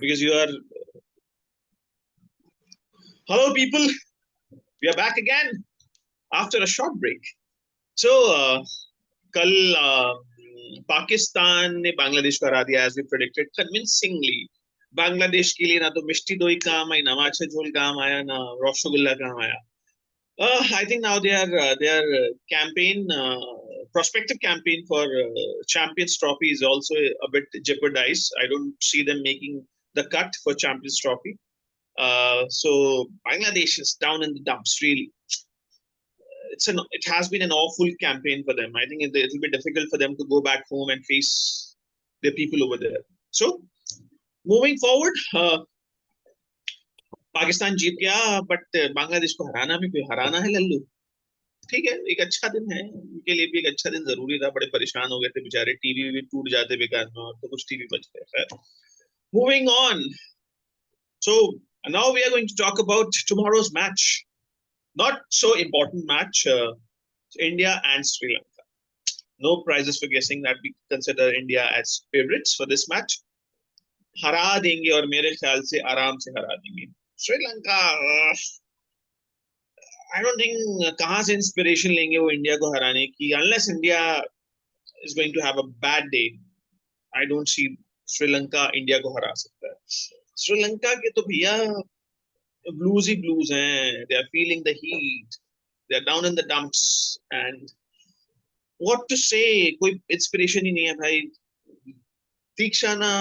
because you are. Hello, people. We are back again after a short break. So, कल पाकिस्तान ने बांग्लादेश को हरा दिया, as we predicted, convincingly. Bangladesh के लिए ना तो मिष्टी दोई काम आई, ना माछे झोल काम आया, ना रसगुल्ला काम आया. I think now their campaign, prospective campaign for Champions Trophy is also a bit jeopardized. I don't see them making the cut for Champions Trophy. So Bangladesh is down in the dumps. Really, it has been an awful campaign for them. I think it will be difficult for them to go back home and face their people over there. So moving forward, Pakistan जीत गया, but Bangladesh को हराना भी हराना है लल्लू. ठीक है, एक अच्छा दिन है उनके लिए भी, एक अच्छा दिन जरूरी था. बड़े परेशान हो गए थे बेचारे, टीवी भी टूट जाते बेकार में, और तो कुछ टीवी बच गए. Moving on. So now we are going to talk about tomorrow's match. Not so important match, India and Sri Lanka. No prizes for guessing that we consider India as favorites for this match. हरा देंगे, और मेरे ख्याल से आराम से हरा देंगे. श्रीलंका, आई डोंट थिंक कहां से इंस्पिरेशन लेंगे वो इंडिया को हराने की. Unless India is going to have a bad day, I don't see Sri Lanka India को हरा सकता है. श्रीलंका के तो भैया ब्लूज ही ब्लूज हैं. They are feeling the heat, they are down in the dumps, and what to say, कोई इंस्पिरेशन ही नहीं है भाई. तीक्षाना,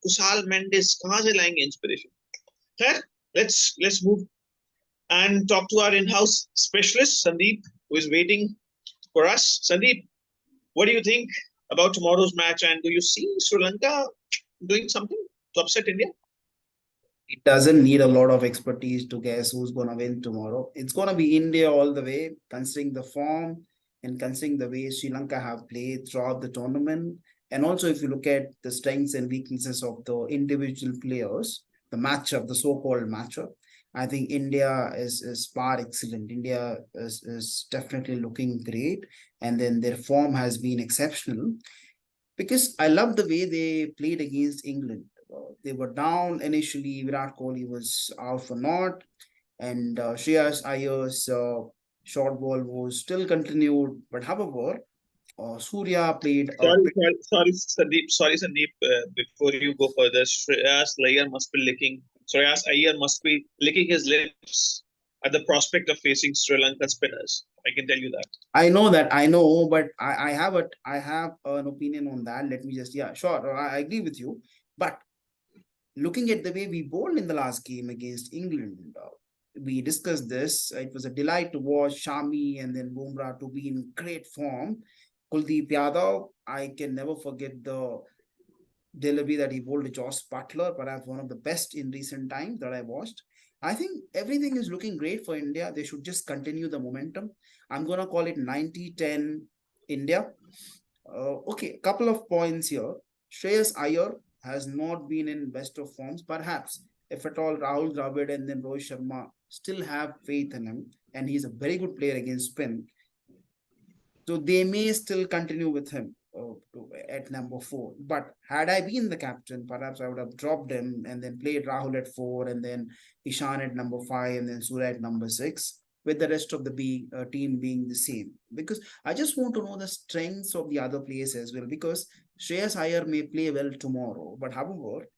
कुशाल मेंडिस, कहां से लाएंगे इंस्पिरेशन. खैर, let's move and talk to our in-house specialist Sandeep, who is waiting for us. Sandeep, what do you think about tomorrow's match, and do you see Sri Lanka doing something to upset India? It doesn't need a lot of expertise to guess who's going to win tomorrow. It's going to be India all the way, considering the form and considering the way Sri Lanka have played throughout the tournament. And also, if you look at the strengths and weaknesses of the individual players, the matchup, the so-called matchup, I think India is par excellent. India is definitely looking great. And then their form has been exceptional. Because I love the way they played against England. They were down initially. Virat Kohli was out for naught, and Shreyas Iyer's short ball was still continued. But however, Surya played. Sorry, Sandeep. Sorry, Sandeep. Before you go further, Shreyas Iyer must be licking his lips at the prospect of facing Sri Lanka spinners. I can tell you that. I know, but I have an opinion on that. Let me just, yeah, sure, I agree with you. But looking at the way we bowled in the last game against England, we discussed this. It was a delight to watch Shami and then Bumrah to be in great form. Kuldeep Yadav, I can never forget the delivery that he bowled to Josh Butler, perhaps one of the best in recent times that I watched. I think everything is looking great for India. They should just continue the momentum. I'm going to call it 90-10 India. Okay, couple of points here. Shreyas Iyer has not been in best of forms. Perhaps, if at all, Rahul Dravid and then Rohit Sharma still have faith in him, and he's a very good player against spin. So they may still continue with him at number 4. But had I been the captain, perhaps I would have dropped him and then played Rahul at 4, and then Ishan at number 5, and then Surya at number 6, with the rest of the team being the same. Because I just want to know the strengths of the other players as well. Because Shreyas Iyer may play well tomorrow, but however,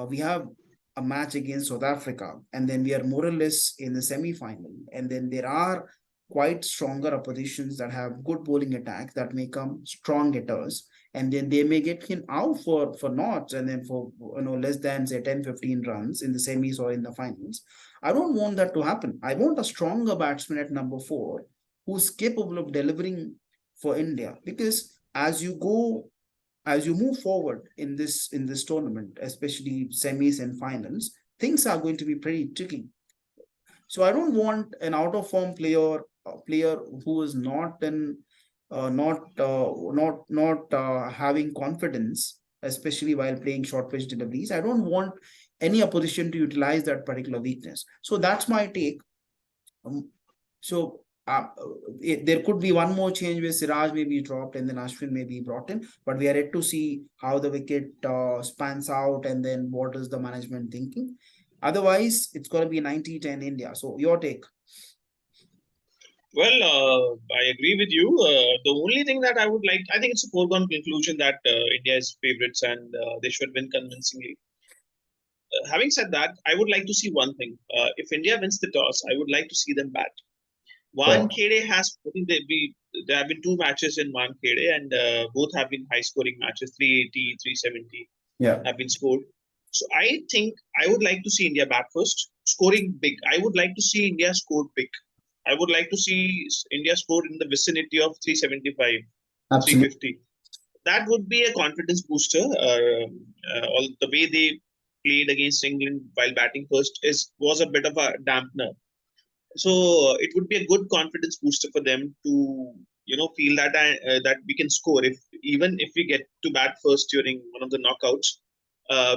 we have a match against South Africa, and then we are more or less in the semi-final, and then there are quite stronger oppositions that have good bowling attacks that may come strong hitters, and then they may get him out for knots, and then for less than say 10-15 runs in the semis or in the finals. I don't want that to happen. I want a stronger batsman at number 4 who's capable of delivering for India, because as you move forward in this tournament, especially semis and finals, things are going to be pretty tricky. So I don't want an out of form player who is not having confidence, especially while playing short pitch deliveries. I don't want any opposition to utilize that particular weakness. So that's my take. So uh, there could be one more change where Siraj may be dropped and then Ashwin may be brought in, but we are yet to see how the wicket spans out and then what is the management thinking. Otherwise, it's going to be 90-10 India. So your take. Well, I agree with you. The only thing that I would like, I think it's a foregone conclusion that India is favorites and they should win convincingly. Having said that, I would like to see one thing. If India wins the toss, I would like to see them bat. Sure. Wankhede has, I think there have been two matches in Wankhede and both have been high scoring matches, 380, 370 Yeah, have been scored. So I think I would like to see India bat first, scoring big. I would like to see India score big. I would like to see India score in the vicinity of 375, absolutely. 350. That would be a confidence booster. All the way they played against England while batting first was a bit of a dampener. So it would be a good confidence booster for them to feel that that we can score if even if we get to bat first during one of the knockouts,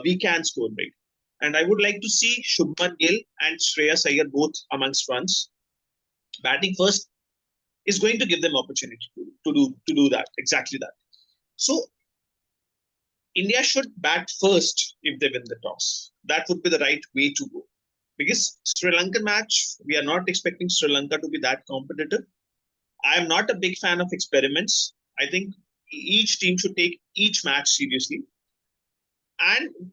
we can score big. And I would like to see Shubman Gill and Shreyas Iyer both amongst runs. Batting first is going to give them opportunity to do that, exactly that. So India should bat first if they win the toss. That would be the right way to go. Because Sri Lankan match, we are not expecting Sri Lanka to be that competitive. I am not a big fan of experiments. I think each team should take each match seriously. And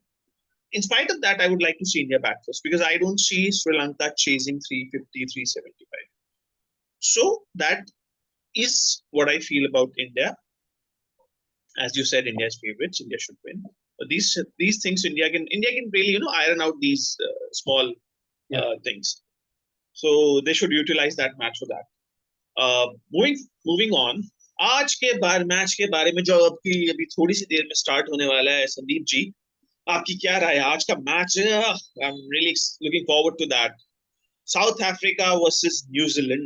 in spite of that, I would like to see India bat first because I don't see Sri Lanka chasing 350, 375. So that is what I feel about India. As you said, India's favorites. India should win. But these things, India can really iron out these small Yeah. things. So they should utilize that match for that. Moving on, आज के बार match के बारे में जो अभी थोड़ी सी देर में start होने वाला है, संदीप जी आपकी क्या राय है आज का match? I am really looking forward to that. South Africa versus New Zealand,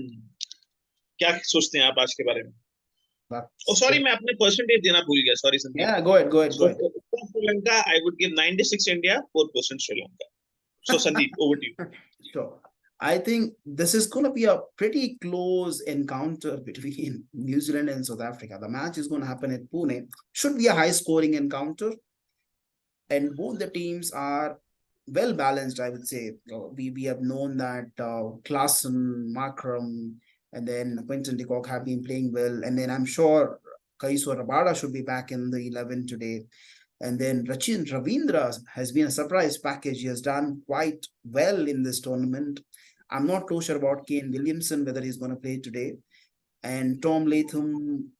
क्या सोचते हैं आप आज के बारे में? ओ सॉरी, मैं अपने परसेंटेज देना भूल गया, sorry Sandeep. Yeah, go ahead. So for Sri Lanka, I would give 96 India, 4% Sri Lanka. So Sandeep, over to you. Sure. I think this is going to be a pretty close encounter between New Zealand and South Africa. The match is going to happen at Pune. Should be a high scoring encounter. And both the teams are well balanced, I would say. We have known that Klaassen, Markram, and then Quinton de Kock have been playing well. And then I'm sure Kaiso Rabada should be back in the 11 today. And then Rachin Ravindra has been a surprise package. He has done quite well in this tournament. I'm not too sure about Kane Williamson, whether he's going to play today. And Tom Latham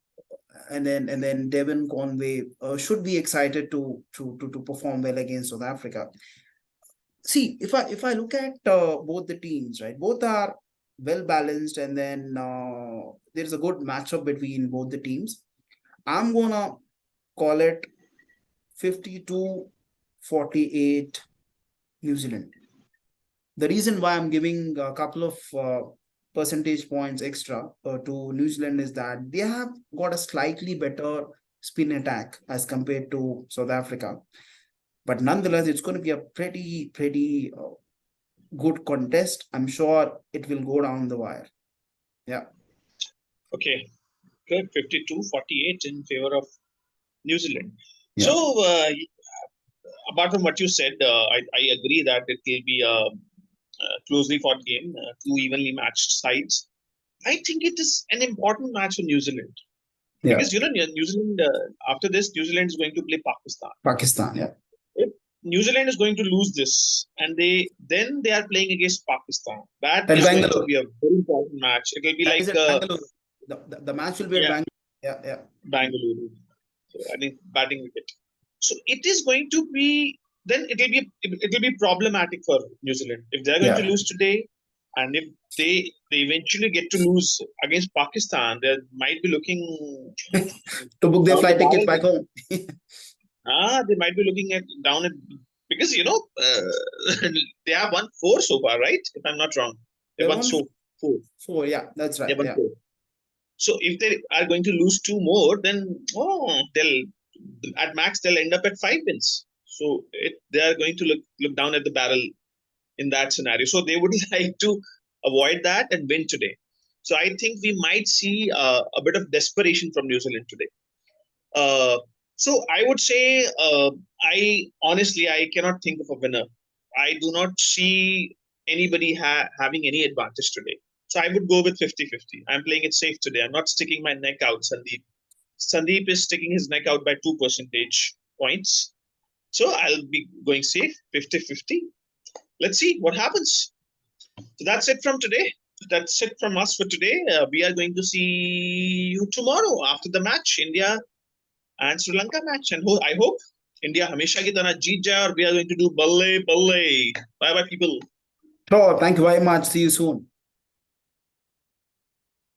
and then Devon Conway should be excited to perform well against South Africa. See, if I look at both the teams, right, both are well balanced, and then there's a good matchup between both the teams. I'm gonna call it 52-48 New Zealand. The reason why I'm giving a couple of percentage points extra to New Zealand is that they have got a slightly better spin attack as compared to South Africa. But nonetheless, it's going to be a pretty good contest. I'm sure it will go down the wire. Yeah. Okay, good. 52-48 in favor of New Zealand. Yeah. So, apart from what you said, I agree that it will be a closely fought game, two evenly matched sides. I think it is an important match for New Zealand. Yeah. Because, New Zealand, after this, New Zealand is going to play Pakistan. Pakistan, yeah. If New Zealand is going to lose this, and they are playing against Pakistan. That At is going to Bangalore. be a very important match. It will be like the match will be at Bangalore. Yeah. Bangalore. So I think batting wicket. So it is going to be, then it will be problematic for New Zealand if they are going to lose today, and if they eventually get to lose against Pakistan, they might be looking to book their flight tickets back home. They might be looking at down at, because they have won 4 so far, right? If I'm not wrong, they won 4. 4, yeah, that's right. Yeah. 4. So if they are going to lose 2 more, then they'll at max they'll end up at 5 wins. So they are going to look down at the barrel in that scenario. So they would like to avoid that and win today. So I think we might see a bit of desperation from New Zealand today. So I would say, I honestly, I cannot think of a winner. I do not see anybody having any advantage today. So I would go with 50-50. I'm playing it safe today. I'm not sticking my neck out, Sandeep. Sandeep is sticking his neck out by 2 percentage points. So I'll be going safe, 50-50. Let's see what happens. So that's it from today. That's it from us for today. We are going to see you tomorrow after the match, India and Sri Lanka match. And I hope India हमेशा की तरह जीत जाए और we are going to do balle balle. Bye bye people. Sure. Thank you very much. See you soon.